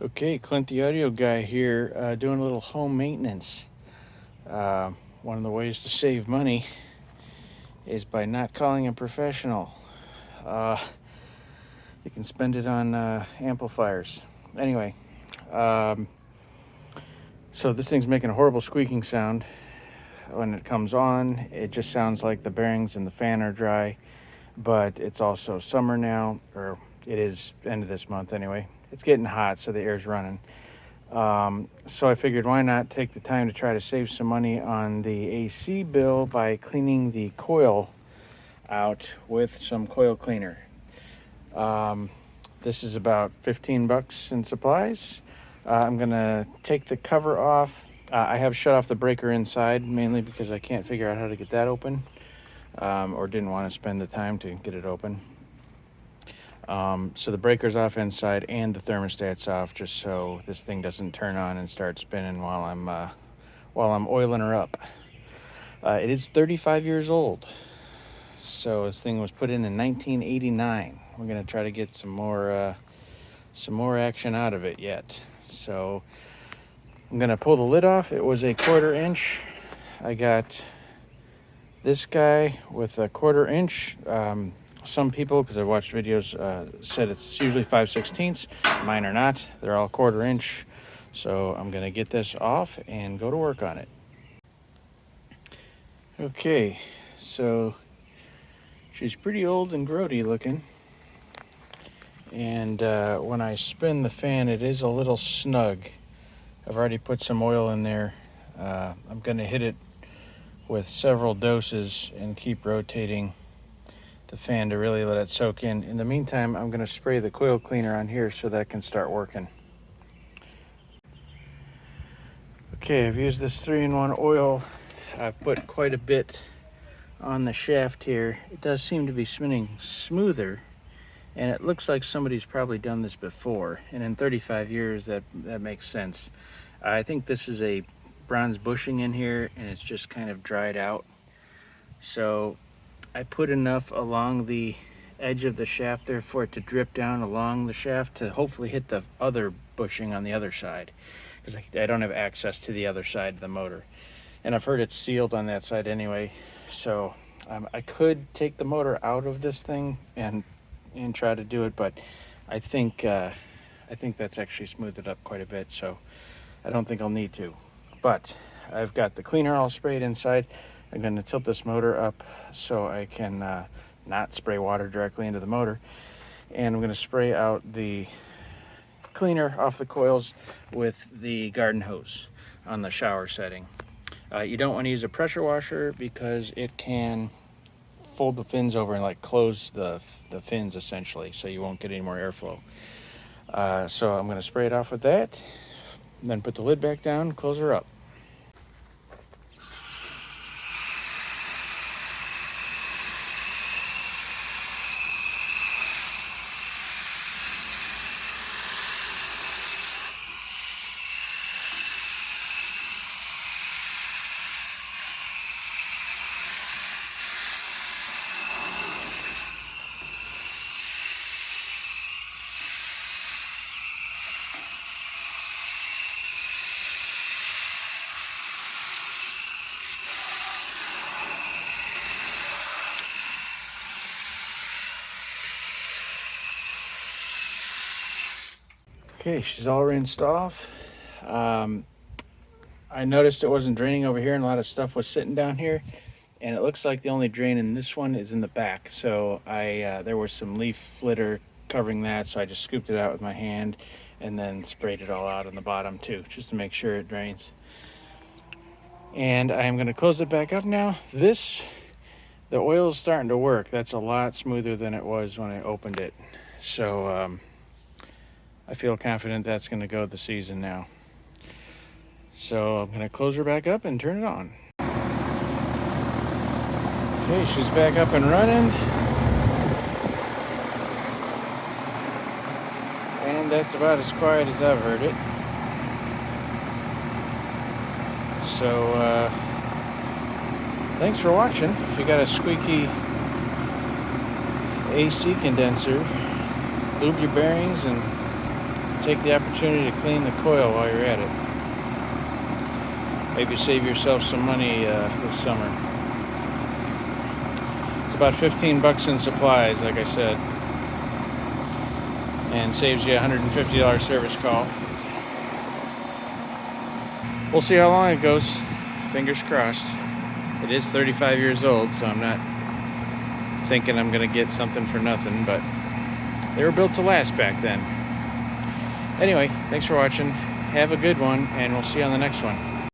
Okay, Clint the audio guy here, doing a little home maintenance. One of the ways to save money is by not calling a professional. You can spend it on amplifiers. Anyway, so this thing's making a horrible squeaking sound. When it comes on, it just sounds like the bearings in the fan are dry, but it's also summer now, or it is end of this month anyway. It's getting hot, so the air's running. So I figured, why not take the time to try to save some money on the AC bill by cleaning the coil out with some coil cleaner. This is about 15 bucks in supplies. I'm gonna take the cover off. I have shut off the breaker inside, mainly because I can't figure out how to get that open, or didn't want to spend the time to get it open. So the breaker's off inside and the thermostat's off, just so this thing doesn't turn on and start spinning while I'm oiling her up. It is 35 years old, so this thing was put in 1989. We're gonna try to get some more action out of it yet. So I'm gonna pull the lid off. It was a 1/4 inch. I got this guy with a 1/4 inch. Some people, because I've watched videos, said it's usually 5/16. Mine are not. They're all 1/4 inch. So I'm going to get this off and go to work on it. Okay, so she's pretty old and grody looking. And when I spin the fan, it is a little snug. I've already put some oil in there. I'm going to hit it with several doses and keep rotating the fan to really let it soak in. In the meantime, I'm going to spray the coil cleaner on here so that can start working. Okay, I've used this 3-in-1 oil. I've put quite a bit on the shaft here. It does seem to be spinning smoother, and it looks like somebody's probably done this before, and in 35 years that makes sense. I think this is a bronze bushing in here, and it's just kind of dried out. So I put enough along the edge of the shaft there for it to drip down along the shaft to hopefully hit the other bushing on the other side, because I don't have access to the other side of the motor, and I've heard it's sealed on that side anyway. So I could take the motor out of this thing and try to do it, but I think that's actually smoothed it up quite a bit, so I don't think I'll need to. But I've got the cleaner all sprayed inside. I'm going to tilt this motor up so I can not spray water directly into the motor. And I'm going to spray out the cleaner off the coils with the garden hose on the shower setting. You don't want to use a pressure washer because it can fold the fins over and like close the fins essentially, so you won't get any more airflow. So I'm going to spray it off with that, then put the lid back down, close her up. Okay, she's all rinsed off. I noticed it wasn't draining over here and a lot of stuff was sitting down here, and it looks like the only drain in this one is in the back. So there was some leaf litter covering that, so I just scooped it out with my hand and then sprayed it all out on the bottom too, just to make sure it drains. And I'm going to close it back up now. The oil is starting to work. That's a lot smoother than it was when I opened it. So I feel confident that's going to go the season now. So I'm going to close her back up and turn it on. Okay, she's back up and running. And that's about as quiet as I've heard it. So thanks for watching. If you got a squeaky AC condenser, lube your bearings and take the opportunity to clean the coil while you're at it. Maybe save yourself some money this summer. It's about 15 bucks in supplies, like I said, and saves you a $150 service call. We'll see how long it goes. Fingers crossed. It is 35 years old, so I'm not thinking I'm gonna get something for nothing, but they were built to last back then. Anyway, thanks for watching. Have a good one, and we'll see you on the next one.